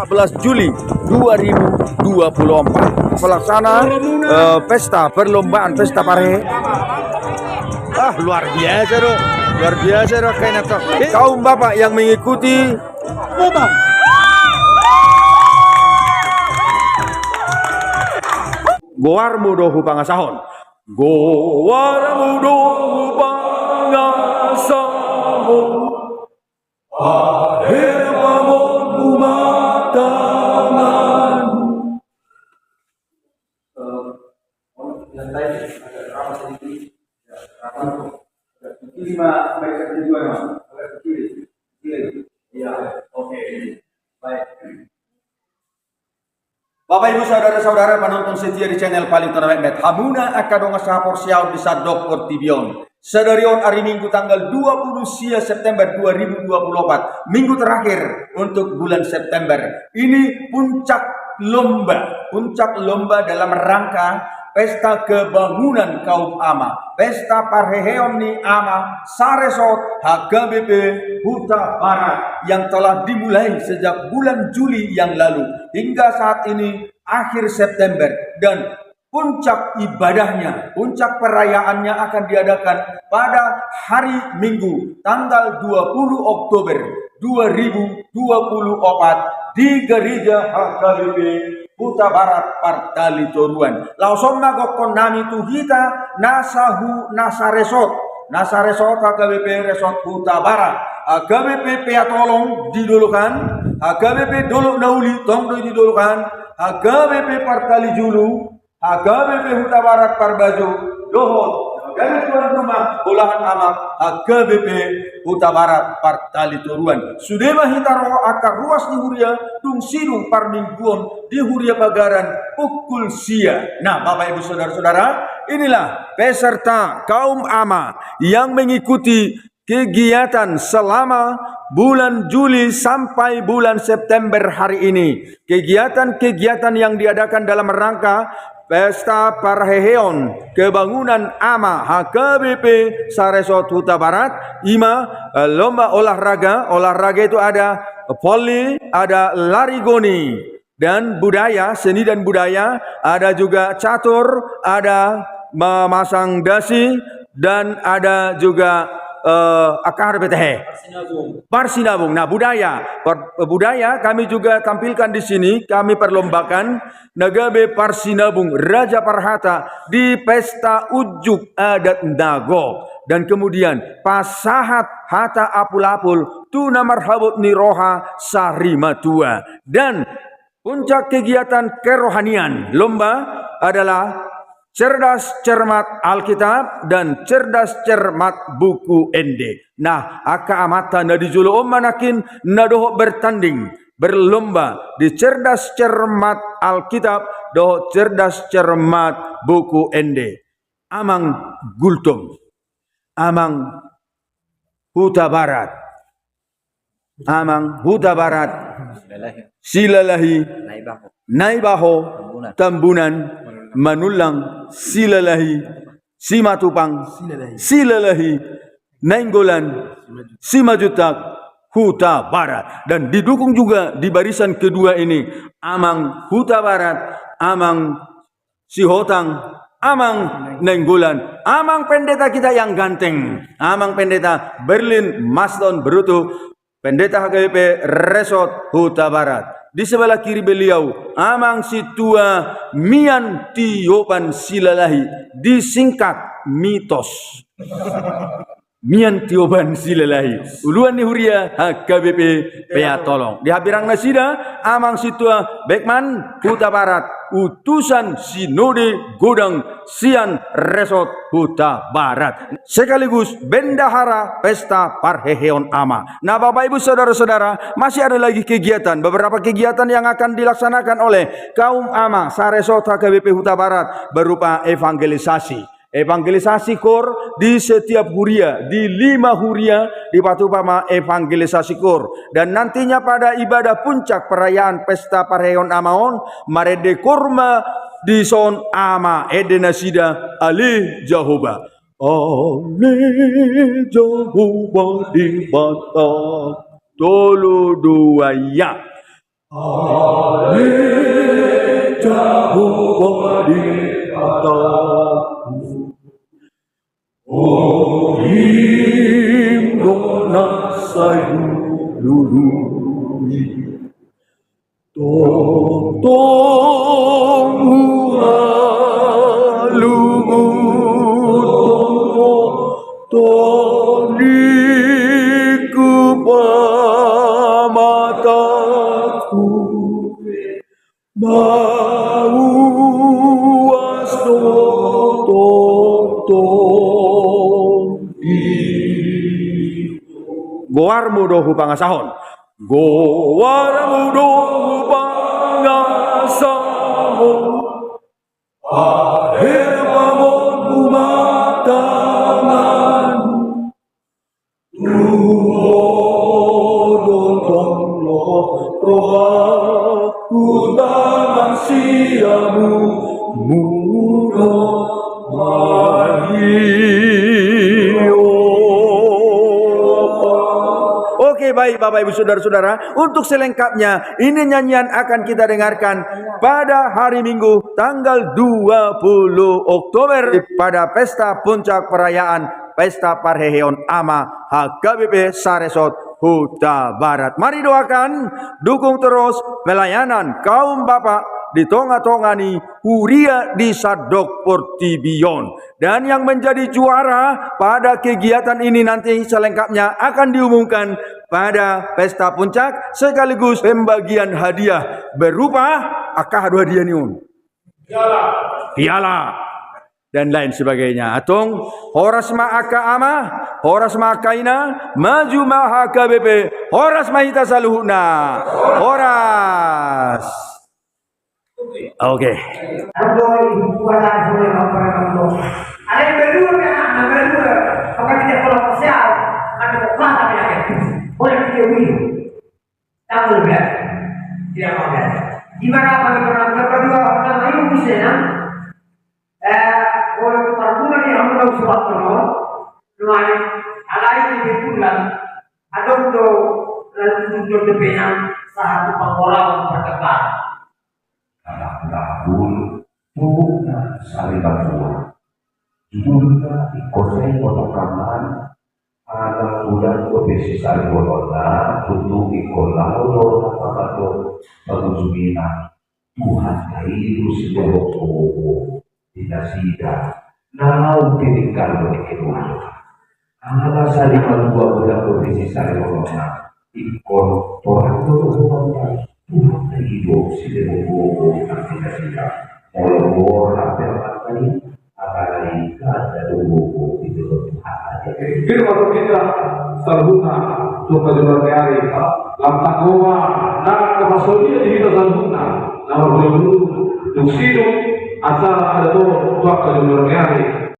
14 Juli 2024 pelaksana pesta perlombaan pesta Parehe. Luar biasa dong kayaknya tuh. Kaum bapak yang mengikuti Gowarmu dohu pangasahon. Gowarmu dohu pangasahon. Akhir bangun umat tangan. Bapak Ibu saudara-saudara penonton setia di channel paling terbaik Hamuna akadonga sahapor siau bisa dokter Tibion. Sedarion hari Minggu tanggal 20 September 2024, minggu terakhir untuk bulan September. Ini puncak lomba dalam rangka pesta kebangunan kaum ama, pesta Parheheon ni ama Saresot HKBP Huta Barat yang telah dimulai sejak bulan Juli yang lalu hingga saat ini akhir September, dan puncak ibadahnya, puncak perayaannya akan diadakan pada hari Minggu tanggal 20 Oktober 2024 di Gereja HKBP Huta Barat Partali Toruan. Langsung nagokon nami tuhita Nasaresot HKBP Resort Huta Barat. HKBP Peatolong didulukan, HKBP Dolok Nauli tong didulukan, HKBP Partali Julu, HKBP Huta Barat Parbajo Dohot, HKBP tuan rumah olahan amak HKBP Huta Barat Partali Toruan. Sudema hitaro akar ruas di Huria tung sidung parmingguon di Huria Pagaran pukul sia. Nah, Bapak Ibu saudara-saudara, inilah peserta kaum ama yang mengikuti kegiatan selama bulan Juli sampai bulan September hari ini. Kegiatan-kegiatan yang diadakan dalam rangka Pesta Parheheon Kebangunan Ama HKBP Saresot Huta Barat. Lomba olahraga itu ada voli, ada lari goni, dan budaya, seni dan budaya, ada juga catur, ada memasang dasi, dan ada juga akar betehe Parsinabung. Nah, budaya kami juga tampilkan di sini. Kami perlombakan Nagabe Parsinabung Raja Parhata di pesta ujuk adat Dago, dan kemudian Pasahat Hata Apul-Apul Tuna Marhabut Niroha Sarimatua. Dan puncak kegiatan kerohanian lomba adalah cerdas cermat Alkitab dan cerdas cermat buku Ende. Nah, aka amata na dijulu manakin nadoho bertanding berlomba di cerdas cermat Alkitab doho cerdas cermat buku Ende. Amang Gultum, Amang Huta Barat, Amang Huta Barat, Silalahi, Naibaho, Tambunan, Manulang, Silalahi, Simatupang, Silalahi, Nainggolan, Simajutak, Huta Barat. Dan didukung juga di barisan kedua ini Amang Huta Barat, Amang Sihotang, Amang Nainggolan, Amang pendeta kita yang ganteng, Amang pendeta Berlin Maston Bruto, pendeta HKBP Resort Huta Barat. Di sebelah kiri beliau Amang Situa Mian Tiopan Silalahi, disingkat Mitos. Mian Tiopan Silalahi uluan ni Huria HKBP Peatolong. Di Habirang Nasida Amang Situa Bekman Huta Barat, utusan Sinode Godang Sian Resort Huta Barat, sekaligus bendahara pesta Parheheon Ama. Nah, Bapak Ibu saudara-saudara, masih ada lagi beberapa kegiatan yang akan dilaksanakan oleh kaum ama Saresot HKBP Huta Barat berupa evangelisasi kor di setiap huria, di 5 huria di Patupama evangelisasi kor. Dan nantinya pada ibadah puncak perayaan pesta Parheheon Amaon marede kurma di son ama edenasida ali Jehovah. Ali Jehovah di mata tolu dua ya. Jehovah di atasku. Oh, himna sayululu, tong halungu, toniku pamataku, mau gowarmu dohu pangasahon, gowarmu dohu pangasahon, akhir pamon matangan, dontong roha utangan siamu murah Oke, baik Bapak Ibu Saudara-saudara, untuk selengkapnya ini nyanyian akan kita dengarkan pada hari Minggu tanggal 20 Oktober pada pesta puncak perayaan Pesta Parheheon Ama HKBP Saresot Huta Barat. Mari doakan, dukung terus pelayanan kaum bapak di Tonga-Tongani, Huria di Sadok Portibion. Dan yang menjadi juara pada kegiatan ini nanti selengkapnya akan diumumkan pada pesta puncak sekaligus pembagian hadiah berupa hadiah niun, piala dan lain sebagainya. Atung horas ma'aka ama, horas ma'akaina, maju maha KBP, horas mahita saluhuna, horas. Oke. Ada yang berdua kan, berdua. Apakah tidak kalau sosial, ada kekuatan yang boleh kita win. Tak boleh, tidak boleh. Gimana bagi orang berdua orang lain bisa? Orang berdua ni hamil surat penuh, luai, alai di bulan, ada untuk depan satu pengolahan perkembangan. Dahul tubuhnya saling berbuat. Judulnya ikosai potokaman ada bulan obesi saling berbuat. Tutup ikolau lor apa pagusumina Tuhan kairu sejauh tubuh tidak sida. Nau ketinggal berkeluar. Ada saling berbuat bulan obesi saling berbuat. Ikon Tuhan tubuh Tuhan hidup sejauh tubuh tidak sida. Olor apa yang apalagi ada tubuh itu Tuhan. Firman kita sarhuna tuka jual kari lamtak goma nak kemasodia di kita sarhuna nama belum tuksido asal ada tuka jual kari.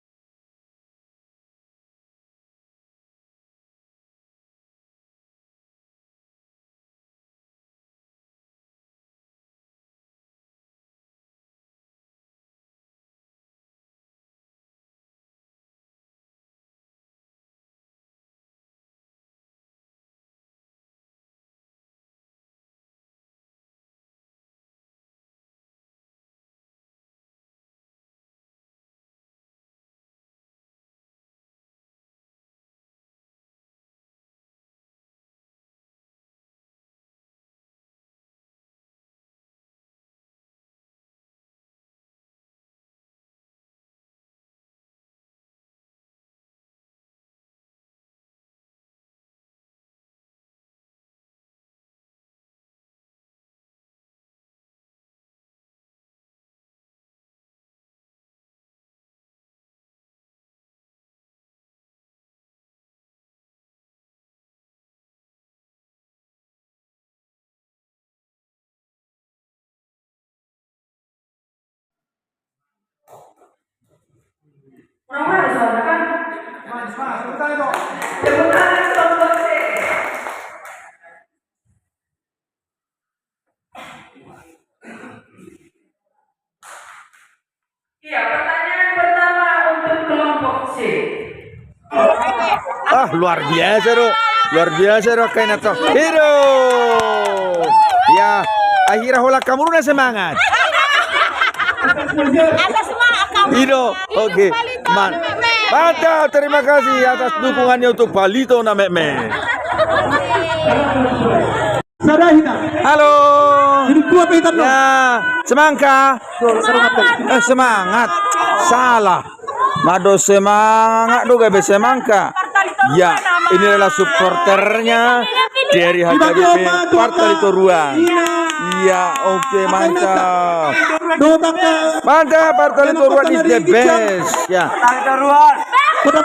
Orang-orang di sana kan, sebutan tombol C. Iya, pertanyaan pertama untuk kelompok C. Luar biasa, Ro. Luar biasa, Ro. Kayak nato. Hero. Ya. Akhirnya hola kamu na semangat. Atas semangat kamu. Ido, oke. Mantap, terima kasih atas dukungannya untuk Palito na Meme. Halo. Ya, semangka. Semangat. Salah. Mado semangat do gabe semangka. Ya, ini adalah supporternya dari HKBP Partai Toruan. Iya, oke, mantap. Mantap, Partai Toruan is the best. Ya. Kota